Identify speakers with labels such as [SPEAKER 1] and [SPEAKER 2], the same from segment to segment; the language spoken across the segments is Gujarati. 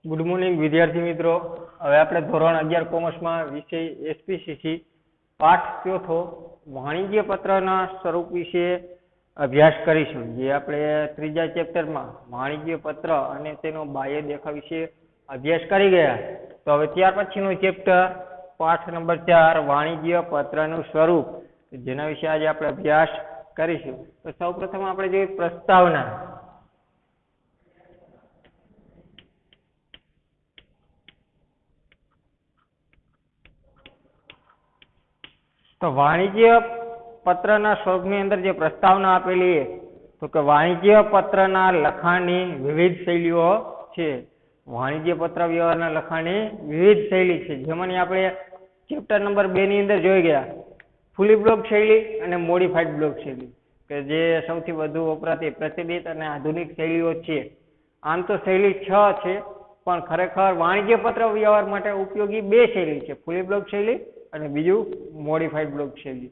[SPEAKER 1] गुड मॉर्निंग विद्यार्थी मित्रों। हवे आपणे धोरण 11 कॉमर्स में विषय एसपीसीसी पाठ चौथो वाणिज्य पत्रना स्वरूप विषे अभ्यास करीशुं। जे आपणे त्रीजा चेप्टर में वाणिज्य पत्र अने तेनो बाह्य देखाव विषे अभ्यास करी गया। तो हवे त्यार पछीनो चेप्टर पाठ नंबर 4 वाणिज्य पत्रनुं स्वरूप, जेना विषे आज आपणे अभ्यास करीशुं। तो सौप्रथम आपणे जे प्रस्तावना, तो वाणिज्य पत्रना स्वरूपनी अंदर जे प्रस्तावना आपेली है, तो कि वाणिज्य पत्रना लखाणनी विविध शैलीओ छे। वाणिज्य पत्र व्यवहारना लखाणनी विविध शैली छे, जेमांनी आपणे चेप्टर नंबर 2 ની અંદર જોઈ ગયા ફુલી બ્લોક શૈલી અને મોડિફાઈડ બ્લોક શૈલી, કે જે સૌથી વધુ વપરાતી પ્રચલિત અને આધુનિક શૈલીઓ છે। આમ તો શૈલી 6 છે, પણ ખરેખર વાણિજ્ય પત્ર વ્યવહાર માટે ઉપયોગી 2 શૈલી છે, ફુલી બ્લોક શૈલી અને બીજું મોડિફાઈડ બ્લોક શૈલી।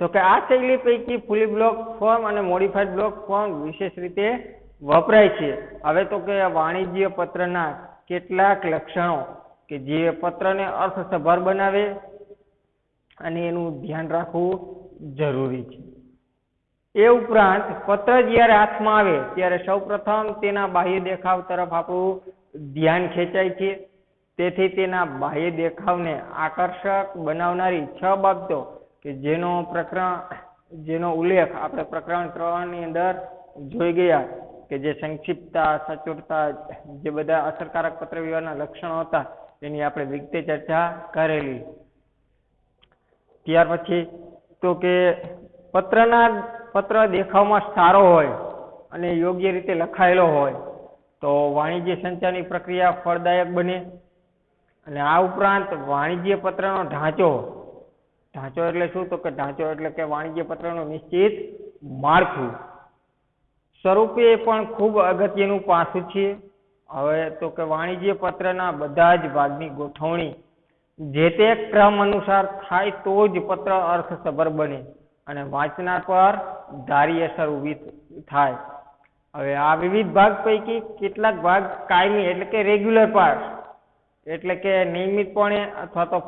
[SPEAKER 1] તો કે આ શૈલી પૈકી ફુલી બ્લોક ફોર્મ અને મોડિફાઈડ બ્લોક ફોર્મ વિશેષ રીતે વપરાય છે। હવે તો કે વાણિજ્ય પત્રના કેટલાક લક્ષણો કે જે પત્રને અર્થસભર બનાવે અને એનું ધ્યાન રાખવું જરૂરી છે। એ ઉપરાંત પત્ર જ્યારે હાથમાં આવે ત્યારે સૌપ્રથમ તેના બાહ્ય દેખાવ તરફ આપણું ધ્યાન ખેંચાય છે। તેથી તેના બાહ્ય દેખાવને આકર્ષક બનાવનારી 6 બાબતો કે જેનો ઉલ્લેખ આપણે પ્રકરણ 3 ની અંદર જોઈ ગયા, કે જે સંક્ષિપ્તતા, સચોટતા, જે બધા અસરકારક પત્ર વ્યવહારના લક્ષણો હતા તેની આપણે વિગતે ચર્ચા કરેલી। ત્યાર પછી તો કે પત્ર દેખાવમાં સારો હોય અને યોગ્ય રીતે લખાયેલો હોય તો વાણિજ્ય સંચારની પ્રક્રિયા ફળદાયક બને। અને આ ઉપરાંત વાણિજ્ય પત્રનો ઢાંચો એટલે શું? તો કે ઢાંચો એટલે કે વાણિજ્ય પત્રનું નિશ્ચિત માળખું સ્વરૂપે પણ ખૂબ અગત્યનું પાસું છે। હવે તો કે વાણિજ્ય પત્રના બધા જ ભાગની ગોઠવણી જે તે ક્રમ અનુસાર થાય તો જ પત્ર અર્થસભર બને અને વાંચનાર પર ધારી અસર ઊભી થાય। હવે આ વિવિધ ભાગ પૈકી કેટલાક ભાગ કાયમી એટલે કે રેગ્યુલર પાર્ટ એટલે કે નિયમિતપણે અથવા તો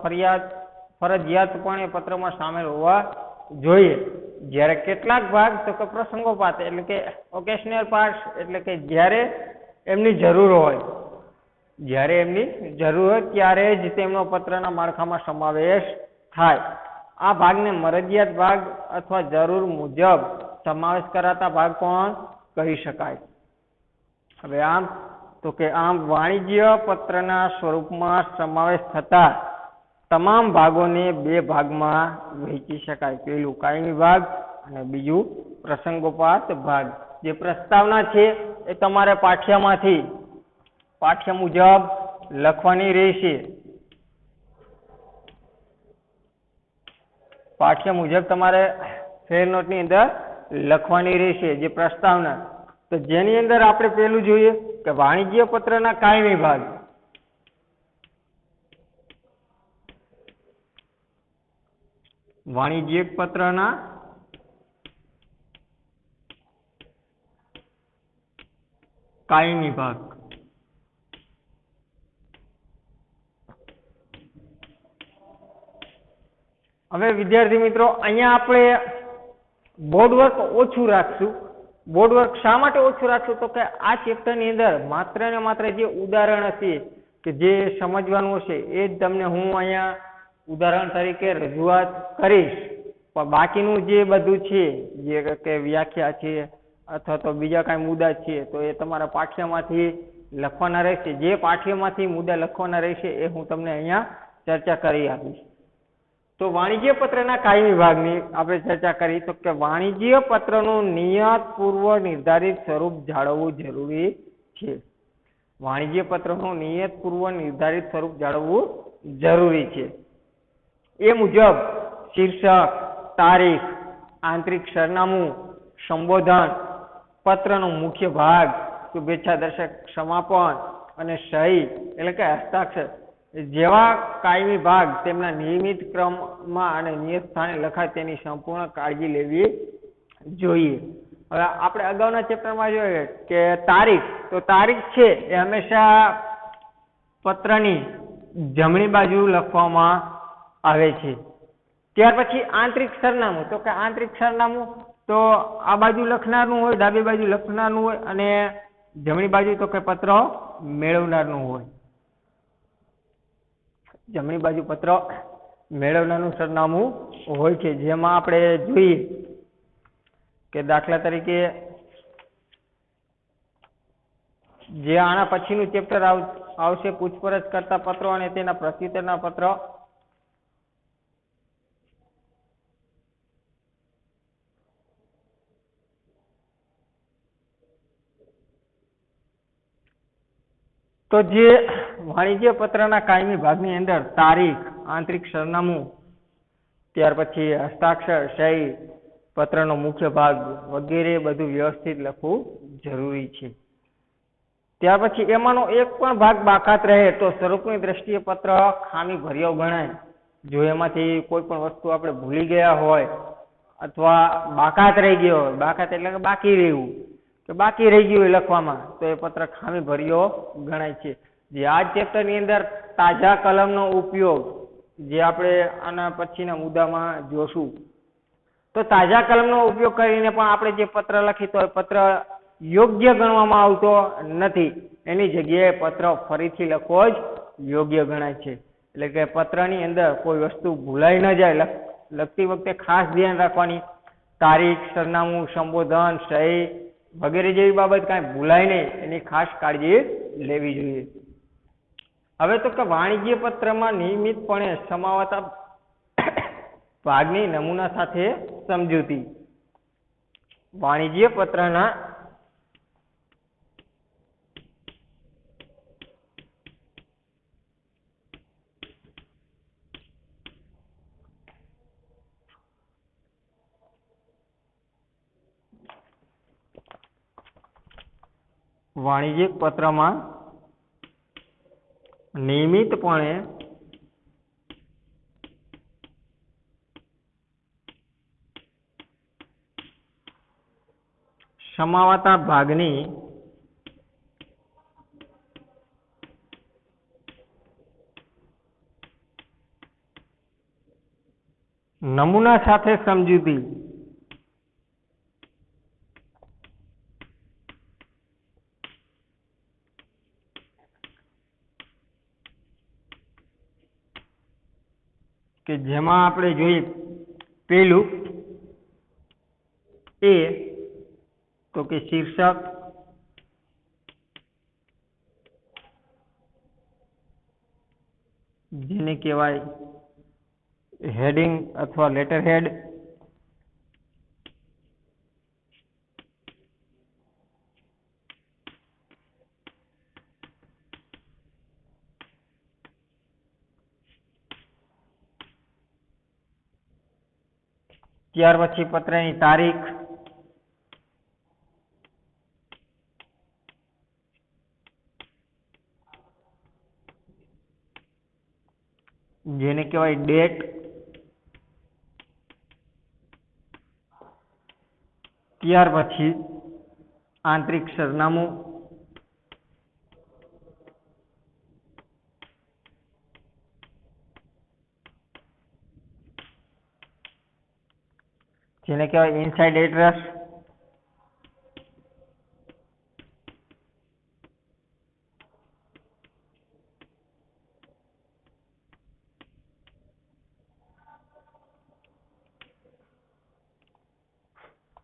[SPEAKER 1] ફરજિયાતપણે પત્રમાં સામેલ હોવા જોઈએ, જ્યારે કેટલાક ભાગ તો કે પ્રસંગોપાત એટલે કે ઓકેશનલ પાર્ટ એટલે કે જ્યારે એમની જરૂર હોય ત્યારે જ તેમનો પત્રના માળખામાં સમાવેશ થાય। આ ભાગને મરજિયાત ભાગ અથવા જરૂર મુજબ સમાવેશ કરાતા ભાગ પણ કહી શકાય। હવે તો કે આમ વાણિજ્ય પત્રના સ્વરૂપમાં સમાવેશ થતા તમામ ભાગોને 2 ભાગમાં વહેંચી શકાય। પહેલું કાયમી ભાગ અને બીજું પ્રસંગોપાત ભાગ। જે પ્રસ્તાવના છે એ તમારે પાઠ્ય મુજબ લખવાની રહેશે। પાઠ્ય મુજબ તમારે ફેર નોટની અંદર લખવાની રહેશે જે પ્રસ્તાવના। તો જેની અંદર આપણે પહેલું જોઈએ કે વાણિજ્ય પત્રના કાયમી ભાગ। વાણિજ્ય પત્રના કાયમી ભાગ। હવે વિદ્યાર્થી મિત્રો, અહીંયા આપણે બોર્ડવર્ક ઓછું રાખશું। બોર્ડવર્ક શા માટે ઓછું રાખશું? તો કે આ ચેપ્ટરની અંદર માત્ર ને માત્ર જે ઉદાહરણ હશે કે જે સમજવાનું હશે એ જ તમને હું અહીંયા ઉદાહરણ તરીકે રજૂઆત કરીશ, પણ બાકીનું જે બધું છે જે કે વ્યાખ્યા છે અથવા તો બીજા કાંઈ મુદ્દા છે તો એ તમારા પાઠ્યમાંથી લખવાના રહેશે। જે પાઠ્યમાંથી મુદ્દા લખવાના રહેશે એ હું તમને અહીંયા ચર્ચા કરી આપીશ। તો વાણિજ્ય પત્રના કાયમી ભાગની આપણે ચર્ચા કરી તો કે વાણિજ્ય પત્રનું નિયત પૂર્વ નિર્ધારિત સ્વરૂપ જાળવવું જરૂરી છે। વાણિજ્ય પત્રનું નિયત પૂર્વ નિર્ધારિત સ્વરૂપ જાળવવું જરૂરી છે। એ મુજબ શીર્ષક, તારીખ, આંતરિક સરનામું, સંબોધન, પત્રનો મુખ્ય ભાગ, શુભેચ્છા દર્શક સમાપન અને સહી એટલે કે હસ્તાક્ષર જેવા કાયમી ભાગ તેમના નિયમિત ક્રમમાં અને નિયત સ્થાને લખાય તેની સંપૂર્ણ કાળજી લેવી જોઈએ। હવે આપણે અગાઉના ચેપ્ટરમાં જોઈએ કે તારીખ, તો તારીખ છે એ હંમેશા પત્રની જમણી બાજુ લખવામાં આવે છે. ત્યાર પછી આંતરિક સરનામું, તો કે આંતરિક સરનામું તો આ બાજુ લખનારનું હોય, ડાબી બાજુ લખનારનું હોય, અને જમણી બાજુ તો કે પત્ર મેળવનારનું હોય. જમણી બાજુ પત્ર મેળવનારનું સરનામું હોય છે. જેમાં આપણે જોઈએ કે દાખલા તરીકે જે આના પછીનું ચેપ્ટર આવશે, પૂછપરછ કરતા પત્રો અને તેના પ્રત્યુત્તરના પત્ર. તો જે વાણિજ્ય પત્રના કાયમી ભાગની અંદર તારીખ, આંતરિક સરનામું, ત્યાર પછી હસ્તાક્ષર, સહી, પત્રનો મુખ્ય ભાગ વગેરે બધું વ્યવસ્થિત લખવું જરૂરી છે. ત્યાર પછી એમાંનો એક પણ ભાગ બાકાત રહે તો સ્વરૂપની દ્રષ્ટિએ પત્ર ખામી ભર્યો ગણાય. જો એમાંથી કોઈ પણ વસ્તુ આપણે ભૂલી ગયા હોય અથવા બાકાત રહી ગયો હોય, બાકાત એટલે કે બાકી રહેવું, કે બાકી રહી ગયું હોય લખવામાં, તો એ પત્ર ખામી ભર્યો ગણાય છે. જે આ ચેપ્ટરની અંદર તાજા કલમનો ઉપયોગ, જે આપણે આના પછીના મુદ્દામાં જોશું, તો તાજા કલમનો ઉપયોગ કરીને પણ આપણે જે પત્ર લખી તો એ પત્ર યોગ્ય ગણવામાં આવતો નથી. એની જગ્યાએ પત્ર ફરીથી લખવો જ યોગ્ય ગણાય છે. એટલે કે પત્રની અંદર કોઈ વસ્તુ ભૂલાઈ ન જાય, લખતી વખતે ખાસ ધ્યાન રાખવાની, તારીખ, સરનામું, સંબોધન, સહી વગેરે જેવી બાબત કાંઈ ભૂલાય નહીં, એની ખાસ કાળજી લેવી જોઈએ. હવે તો કે વાણિજ્ય પત્રમાં નિયમિતપણે સમાવતા ભાગની નમૂના સાથે સમજૂતી. વાણિજ્ય પત્રના વાણિજ્યિક પત્રમાં નિયમિતપણે સમાવાતા ભાગની નમૂના સાથે સમજૂતી. કે જેમાં આપણે જોઈએ પેલું એ તો કે શીર્ષક, જેને કહેવાય હેડિંગ અથવા લેટર હેડ. ત્યાર પછી પત્રની તારીખ, જેને કહેવાય ડેટ. ત્યાર પછી આંતરિક સરનામું, જેને કહેવાય ઇનસાઇડ એડ્રેસ.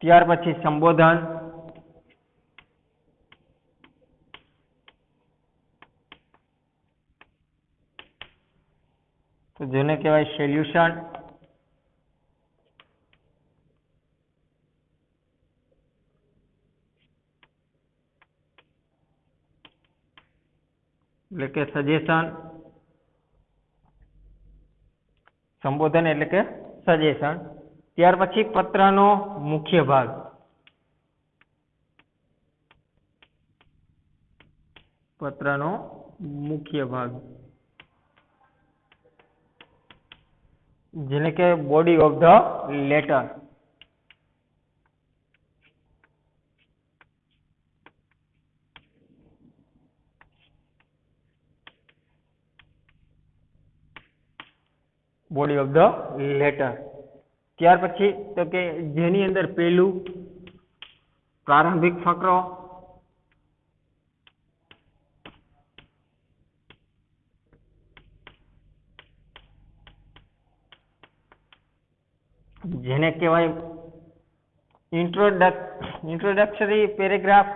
[SPEAKER 1] ત્યાર પછી સંબોધન, તો જેને કહેવાય સોલ્યુશન. એટલે કે સજેશન. સંબોધન એટલે કે સજેશન. ત્યાર પછી પત્રનો મુખ્ય ભાગ. પત્રનો મુખ્ય ભાગ જેને કે body of the letter. Body of the letter. ત્યાર પછી તો કે જેની અંદર પેલું પ્રારંભિક ફકરો, જેને કહેવાય ઇન્ટ્રોડક્ટરી પેરેગ્રાફ,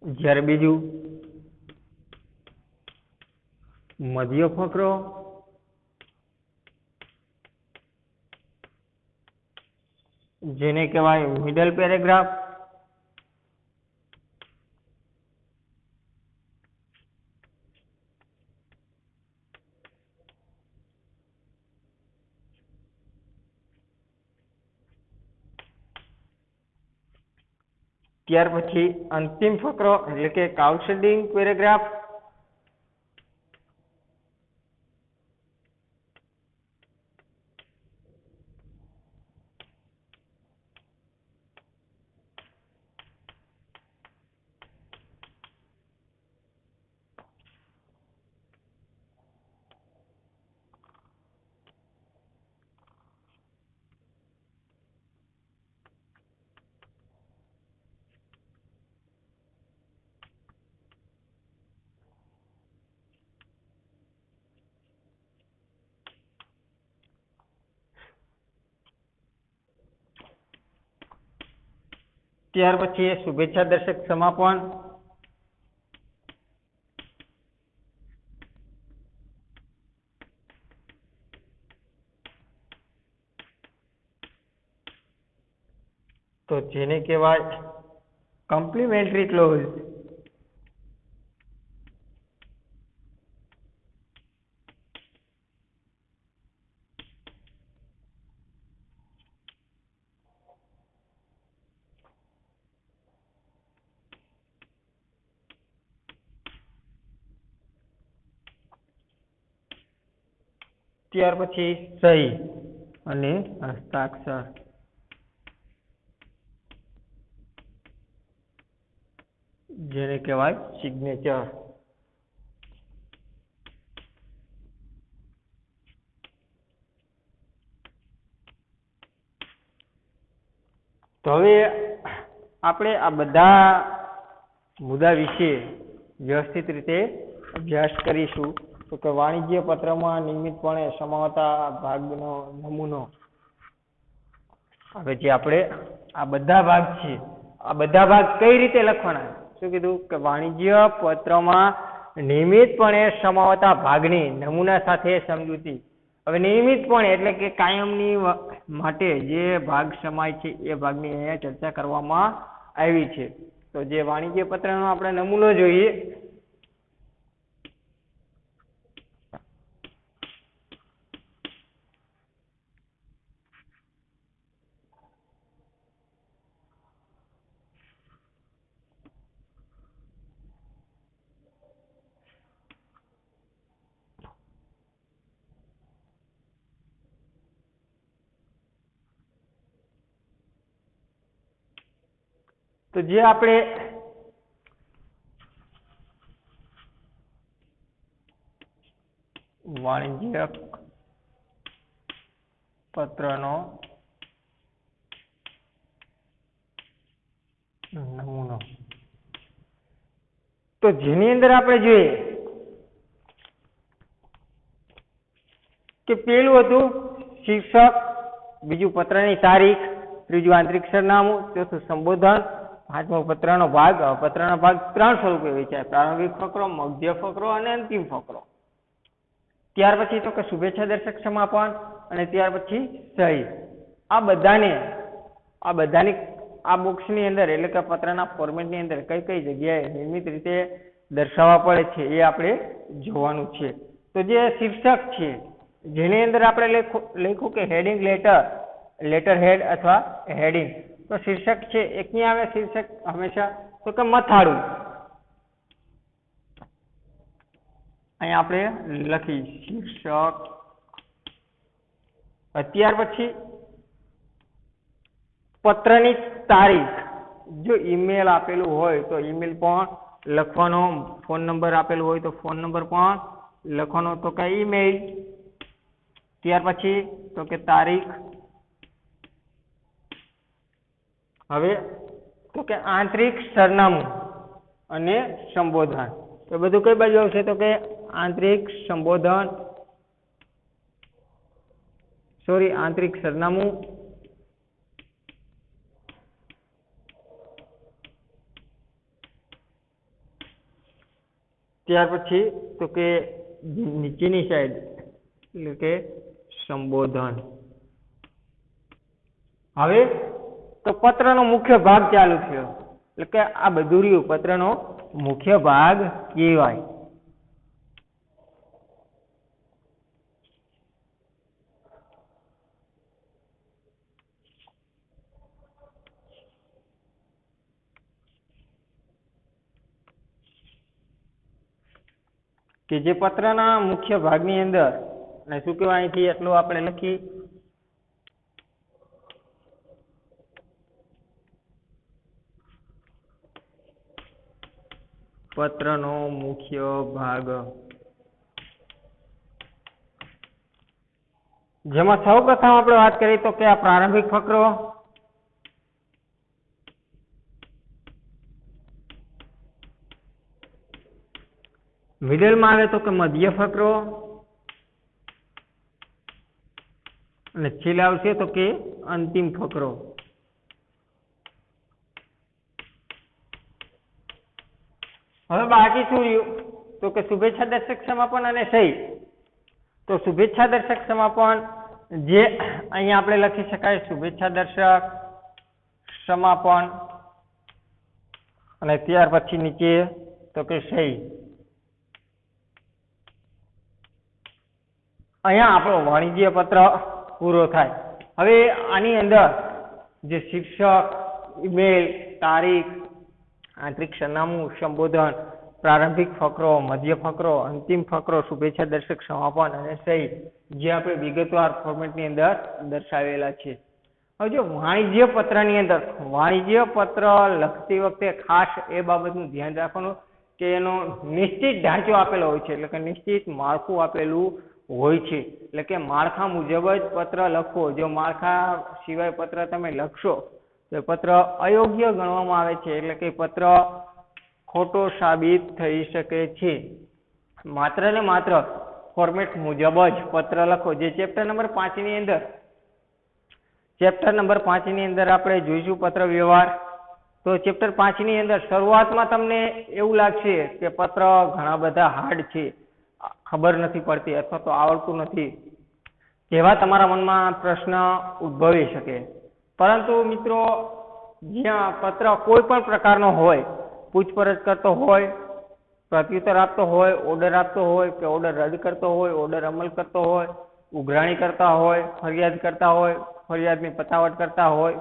[SPEAKER 1] જ્યારે બીજું મધ્ય ફકરો, જેને કહેવાય મિડલ પેરેગ્રાફ, ત્યાર પછી અંતિમ ફકરો એટલે કે કાઉન્સેલિંગ પેરેગ્રાફ, ત્યાર પછી શુભેચ્છા દર્શક સમાપન, તો જેને કહેવાય કમ્પ્લિમેન્ટરી ક્લોઝ. ત્યાર પછી સહી અને હસ્તાક્ષર, જેને કહેવાય સિગ્નેચર. તો હવે આપણે આ બધા મુદ્દા વિશે વ્યવસ્થિત રીતે અભ્યાસ કરીશું. તો કે વાણિજ્ય પત્રમાં નિયમિતપણે સમાવતા ભાગનો નમૂનો. હવે જે આપણે આ બધા ભાગ છે, આ બધા ભાગ કઈ રીતે લખવાના? શું કીધું કે વાણિજ્ય પત્રમાં નિયમિતપણે સમાવતા ભાગની નમૂના સાથે સમજૂતી. હવે નિયમિતપણે એટલે કે કાયમની માટે જે ભાગ સમાય છે એ ભાગની અહીંયા ચર્ચા કરવામાં આવી છે. તો જે વાણિજ્ય પત્રનો આપણે નમૂનો જોઈએ. તો જે આપણે વાણિજ્ય પત્રનો નમૂનો, તો જેની અંદર આપણે જોઈએ કે પેલું હતું શીર્ષક, બીજું પત્રની તારીખ, ત્રીજું આંતરિક સરનામું, ચોથું સંબોધન, પાંચમો પત્રનો ભાગ. પત્રના ભાગ ત્રણ સ્વરૂપે વેચાય: પ્રારંભિક ફકરો, મધ્ય ફકરો અને અંતિમ ફકરો. ત્યાર પછી તો કે શુભેચ્છા દર્શક સમાપન અને ત્યાર પછી સહી. આ બધાની આ બોક્સની અંદર એટલે કે પત્રના ફોર્મેટની અંદર કઈ કઈ જગ્યાએ નિયમિત રીતે દર્શાવવા પડે છે એ આપણે જોવાનું છે. તો જે શીર્ષક છે, જેની અંદર આપણે લખ્યું કે હેડિંગ લેટર હેડ અથવા હેડિંગ. તો શીર્ષક છે એ ક્યાં આવે? શીર્ષક હંમેશા તો કે મથાળું. અહીંયા આપણે લખી શીર્ષક. ત્યાર પછી પત્રની તારીખ. જો ઈમેલ આપેલું હોય તો ઈમેલ પણ લખવાનો, ફોન નંબર આપેલું હોય તો ફોન નંબર પણ લખવાનો, તો કે ઈમેલ. ત્યાર પછી તો કે તારીખ. હવે તો કે આંતરિક સરનામું અને સંબોધન. તો બધું કઈ બાજુ આવશે? તો કે આંતરિક સંબોધન, આંતરિક સરનામું ત્યાર પછી તો કે નીચેની સાઈડ એટલે કે સંબોધન. હવે તો પત્રનો મુખ્ય ભાગ ચાલુ થયો, એટલે કે આ બધું રહ્યું પત્રનો મુખ્ય ભાગ કહેવાય. કે જે પત્રના મુખ્ય ભાગની અંદર અને શું કહેવાય અહીંથી એટલું આપણે લખી પત્રનો મુખ્ય ભાગ, જેમાં સૌ પ્રથમ આપણે વાત કરીએ તો કે આ પ્રારંભિક ફકરો, મિડલમાં આવે તો કે મધ્ય ફકરો અને છેલ્લે આવશે તો કે અંતિમ ફકરો. હવે બાકી શું રહ્યું? તો કે શુભેચ્છા દર્શક સમાપન અને સહી. તો શુભેચ્છા દર્શક સમાપન જે અહીંયા આપણે લખી શકાય શુભેચ્છા દર્શક સમાપન અને ત્યાર પછી નીચે તો કે સહી. અહીંયા આપણો વાણિજ્ય પત્ર પૂરો થાય. હવે આની અંદર જે શીર્ષક, ઈમેલ, તારીખ, આંતરિક સરનામું, સંબોધન, પ્રારંભિક ફકરો, મધ્ય ફકરો, અંતિમ ફકરો, શુભેચ્છા દર્શક સમાપન અને સહી જે આપણે વિગતવાર ફોર્મેટની અંદર દર્શાવેલા છે. હવે જો વાણિજ્ય પત્રની અંદર વાણિજ્ય પત્ર લખતી વખતે ખાસ એ બાબતનું ધ્યાન રાખવાનું કે એનો નિશ્ચિત ઢાંચો આપેલો હોય છે, એટલે કે નિશ્ચિત માળખું આપેલું હોય છે. એટલે કે માળખા મુજબ જ પત્ર લખવો. જો માળખા સિવાય પત્ર તમે લખશો તો પત્ર અયોગ્ય ગણવામાં આવે છે, એટલે કે પત્ર ખોટો સાબિત થઈ શકે છે. માત્ર ને માત્ર ફોર્મેટ મુજબ જ પત્ર લખો. જે ચેપ્ટર નંબર 5 ની અંદર આપણે જોઈશું પત્ર વ્યવહાર. તો ચેપ્ટર 5 ની અંદર શરૂઆતમાં તમને એવું લાગશે કે પત્ર ઘણા બધા હાર્ડ છે, ખબર નથી પડતી અથવા તો આવડતું નથી, જેવા તમારા મનમાં પ્રશ્ન ઉદ્ભવી શકે. પરંતુ મિત્રો, જ્યાં પત્ર કોઈ પણ પ્રકારનો હોય, પૂછપરછ કરતો હોય, પ્રત્યુત્તર આપતો હોય, ઓર્ડર આપતો હોય કે ઓર્ડર રદ કરતો હોય, ઓર્ડર અમલ કરતો હોય, ઉઘરાણી કરતા હોય, ફરિયાદ કરતા હોય, ફરિયાદની પતાવટ કરતા હોય,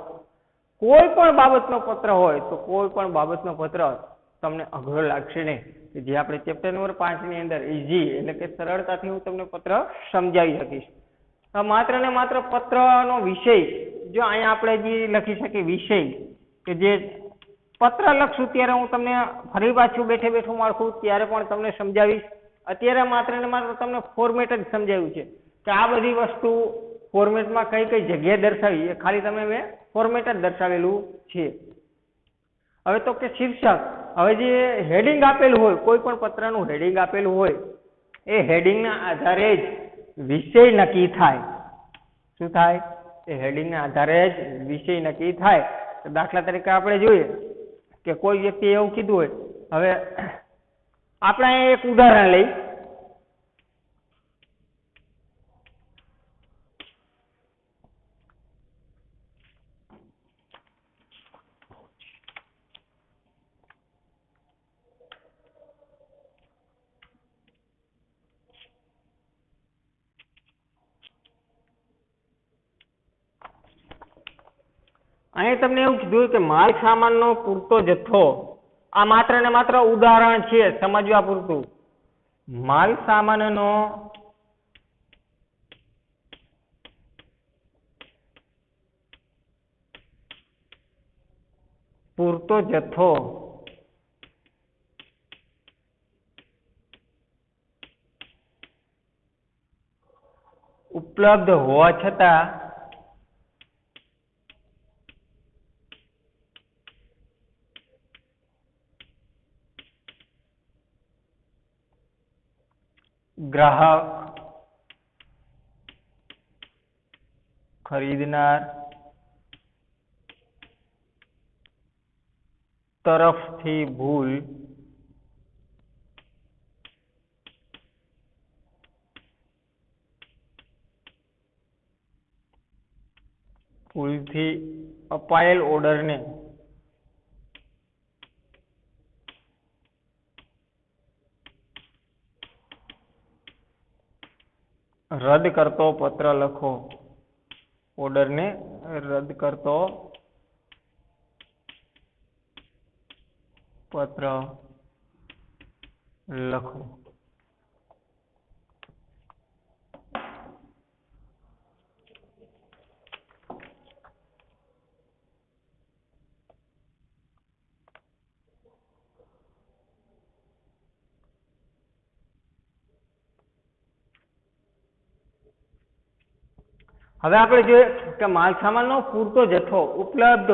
[SPEAKER 1] કોઈ પણ બાબતનો પત્ર હોય તો કોઈ પણ બાબતનો પત્ર તમને અઘરો લાગશે નહીં. જે આપણે ચેપ્ટર નંબર 5 ની અંદર ઈઝી એટલે કે સરળતાથી હું તમને પત્ર સમજાવી શકીશ. માત્ર ને માત્ર પત્રનો વિષય, જો અહીંયા આપણે જે લખી શકીએ વિષય, કે જે પત્ર લખશું ત્યારે હું તમને ફરી પાછું બેઠું માળખું ત્યારે પણ તમને સમજાવીશ. અત્યારે માત્ર ને માત્ર તમને ફોર્મેટ જ સમજાવ્યું છે કે આ બધી વસ્તુ ફોર્મેટમાં કઈ કઈ જગ્યાએ દર્શાવી, એ ખાલી તમે મેં ફોર્મેટ જ દર્શાવેલું છે. હવે તો કે શીર્ષક. હવે જે હેડિંગ આપેલું હોય, કોઈ પણ પત્રનું હેડિંગ આપેલું હોય, એ હેડિંગના આધારે જ વિષય નક્કી થાય. શું થાય? એ હેડિંગના આધારે જ વિષય નક્કી થાય. દાખલા તરીકે આપણે જોઈએ કે કોઈ વ્યક્તિ એવું કીધું હોય, હવે આપણે એક ઉદાહરણ લઈ. અહીં તમને એવું કીધું કે માલ સામાનનો પૂરતો જથ્થો. આ માત્ર ને માત્ર ઉદાહરણ છે સમજવા પૂરતું. માલ સામાનનો પૂરતો જથ્થો ઉપલબ્ધ હોવા છતાં ગ્રાહક ખરીદનાર તરફથી ભૂલથી અપાયેલ ઓર્ડરને રદ કરતો પત્ર લખો. ઓર્ડરને રદ કરતો પત્ર લખો. હવે આપણે જોઈએ કે માલસામાનનો પૂરતો જથ્થો ઉપલબ્ધ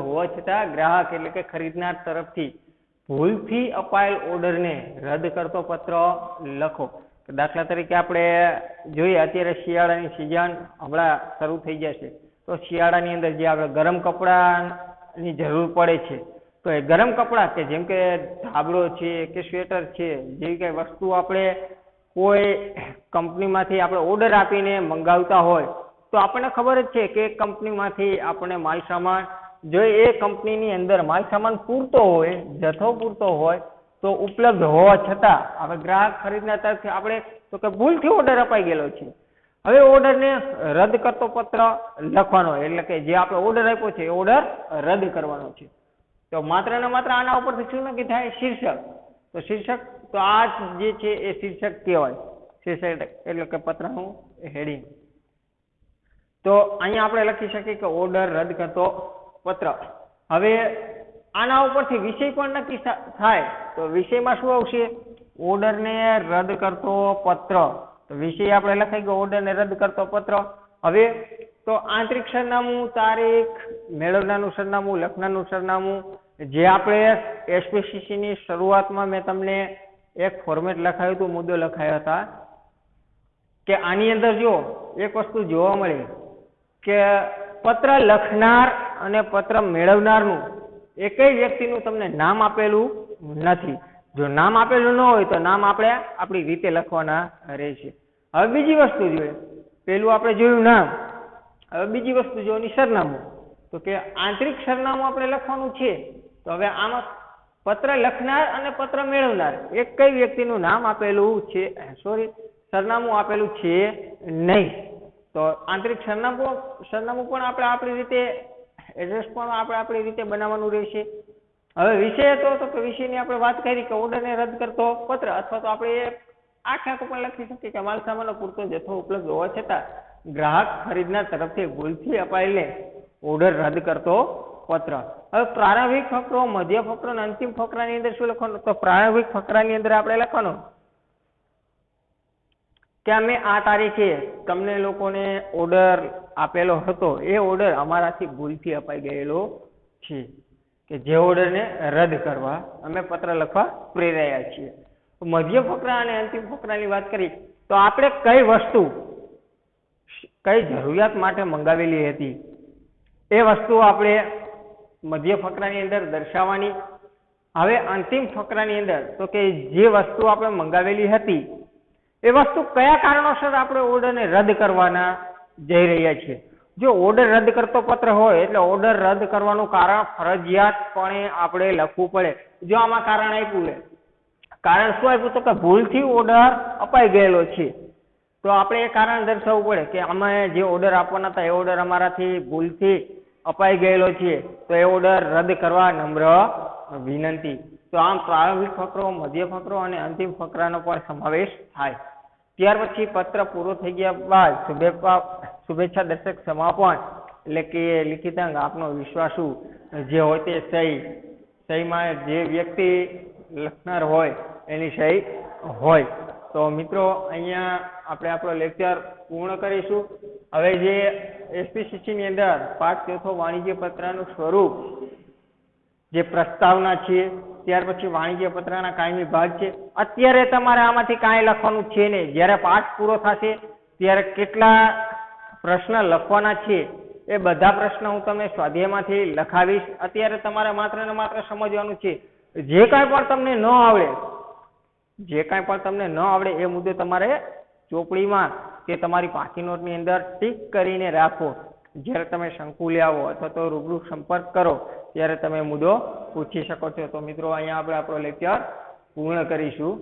[SPEAKER 1] હોવા છતાં ગ્રાહક એટલે કે ખરીદનાર તરફથી ભૂલથી અપાયેલ ઓર્ડરને રદ કરતો પત્ર લખો. દાખલા તરીકે આપણે જોઈએ અત્યારે શિયાળાની સિઝન હમણાં શરૂ થઈ જશે, તો શિયાળાની અંદર જે આપણે ગરમ કપડાની જરૂર પડે છે, તો એ ગરમ કપડાં કે જેમ કે ધાબળો છે કે સ્વેટર છે, જેવી કઈ વસ્તુ આપણે કોઈ કંપનીમાંથી આપણે ઓર્ડર આપીને મંગાવતા હોય તો આપણને ખબર જ છે કે કંપનીમાંથી આપણે માલસામાન જો એ કંપનીની અંદર માલસામાન પૂરતો હોય, જથ્થો પૂરતો હોય તો ઉપલબ્ધ હોવા છતાં આપણે ગ્રાહક ખરીદનાર તરફથી આપણે તો કે ભૂલથી ઓર્ડર અપાઈ ગયેલો છે. હવે ઓર્ડરને રદ કરતો પત્ર લખવાનો, એટલે કે જે આપણે ઓર્ડર આપ્યો છે એ ઓર્ડર રદ કરવાનો છે. તો માત્ર ને માત્ર આના ઉપરથી શું નક્કી થાય? શીર્ષક. તો શીર્ષક તો આ જે છે એ શીર્ષક કહેવાય. શીર્ષક એટલે કે પત્રનું હેડિંગ. તો અહીંયા આપણે લખી શકીએ કે ઓર્ડર રદ કરતો પત્ર. હવે આના ઉપરથી વિષય પણ નક્કી થાય, તો વિષયમાં શું આવશે? ઓર્ડરને રદ કરતો પત્ર. તો વિષય આપણે લખાઈ ગયો ઓર્ડરને રદ કરતો પત્ર. હવે તો આંતરિક સરનામું, તારીખ, મેળવનારનું સરનામું, લખનારનું સરનામું, જે આપણે એસપીસીની શરૂઆતમાં મેં તમને એક ફોર્મેટ લખાયું હતું, મુદ્દો લખાયા હતા કે આની અંદર જો એક વસ્તુ જોવા મળે કે પત્ર લખનાર અને પત્ર મેળવનારનું એકેય વ્યક્તિનું તમને નામ આપેલું નથી. જો નામ આપેલું ન હોય તો નામ આપણે આપણી રીતે લખવાના રહેશે. હવે બીજી વસ્તુ જોઈએ, પેલું આપણે જોયું નામ, હવે બીજી વસ્તુ જોવાની સરનામું. તો કે આંતરિક સરનામું આપણે લખવાનું છે, તો હવે આમાં પત્ર લખનાર અને પત્ર મેળવનાર એક કઈ વ્યક્તિનું નામ આપેલું છે, સરનામું આપેલું છે નહીં. તો આંતરિક સરનામું પણ આપણે આપણી રીતે, એડ્રેસ પણ આપણે આપણી રીતે બનાવવાનું રહેશે. હવે વિષય હતો તો કે વિષયની આપણે વાત કરી કે ઓર્ડરને રદ કરતો પત્ર, અથવા તો આપણે આખા પણ લખી શકીએ કે માલસામાનનો પૂરતો જથ્થો ઉપલબ્ધ હોવા છતાં ગ્રાહક ખરીદનાર તરફથી ભૂલથી અપાયેલને ઓર્ડર રદ કરતો પત્ર. હવે પ્રારંભિક ફકરો, મધ્ય ફકરો અને અંતિમ ફકરાની અંદર શું લખવાનું? તો પ્રારંભિક ફકરાની અંદર આપણે લખવાનું કે અમે આ તારીખે તમને લોકોને ઓર્ડર આપેલો હતો, એ ઓર્ડર અમારાથી ભૂલથી અપાઈ ગયેલો છે, કે જે ઓર્ડરને રદ કરવા અમે પત્ર લખવા પ્રેરાયા છીએ. મધ્ય ફકરા અને અંતિમ ફકરાની વાત કરી તો આપણે કઈ વસ્તુ કઈ જરૂરિયાત માટે મંગાવેલી હતી એ વસ્તુ આપણે મધ્ય ફકરાની અંદર દર્શાવવાની. હવે અંતિમ ફકરાની અંદર તો કે જે વસ્તુ આપણે મંગાવેલી હતી એ વસ્તુ કયા કારણોસર આપણે ઓર્ડરને રદ કરવાના જઈ રહ્યા છીએ. જો ઓર્ડર રદ કરતો પત્ર હોય એટલે ઓર્ડર રદ કરવાનું કારણ ફરજિયાતપણે આપણે લખવું પડે. જો આમાં કારણ આપ્યું છે, કારણ શું આપ્યું? તો કે ભૂલથી ઓર્ડર અપાઈ ગયેલો છે, તો આપણે એ કારણ દર્શાવવું પડે કે અમે જે ઓર્ડર આપવાના હતા એ ઓર્ડર અમારાથી ભૂલથી અપાઈ ગયેલો છે, તો એ ઓર્ડર રદ કરવા નમ્ર વિનંતી. તો આમ પ્રારંભિક ફકરો, મધ્ય ફકરો અને અંતિમ ફકરાનો પણ સમાવેશ થાય. ત્યાર પછી પત્ર પૂરો થઈ ગયા બાદ શુભેચ્છા દર્શક સમાપન એટલે કે લિખિતાંક આપનો વિશ્વાસુ જે હોય તે સહીમાં જે વ્યક્તિ લખનાર હોય એની સહી હોય. તો મિત્રો અહીંયા આપણે આપણો લેક્ચર પૂર્ણ કરીશું. હવે જે એસપીસીસી ની અંદર પાઠ ચોથો વાણિજ્ય પત્રનું સ્વરૂપ જે પ્રસ્તાવના છે, ત્યાર પછી વાણિજ્ય પત્રના કાયમી ભાગ છે. અત્યારે તમારે આમાંથી કાંઈ લખવાનું છે નહીં. જ્યારે પાઠ પૂરો થશે ત્યારે કેટલા પ્રશ્ન લખવાના છે એ બધા પ્રશ્ન હું તમને સ્વાધ્યાયમાંથી લખાવીશ. અત્યારે તમારે માત્ર ને માત્ર સમજવાનું છે. જે કાંઈ પણ તમને ન આવડે એ મુદ્દે તમારે ચોપડીમાં કે તમારી પાકી નોટની અંદર ટીક કરીને રાખો. જ્યારે તમે સંકુલે આવો અથવા તો રૂબરૂ સંપર્ક કરો ત્યારે તમે મુદ્દો પૂછી શકો છો. તો મિત્રો અહીંયા આપણે આપણો લેક્ચર પૂર્ણ કરીશું.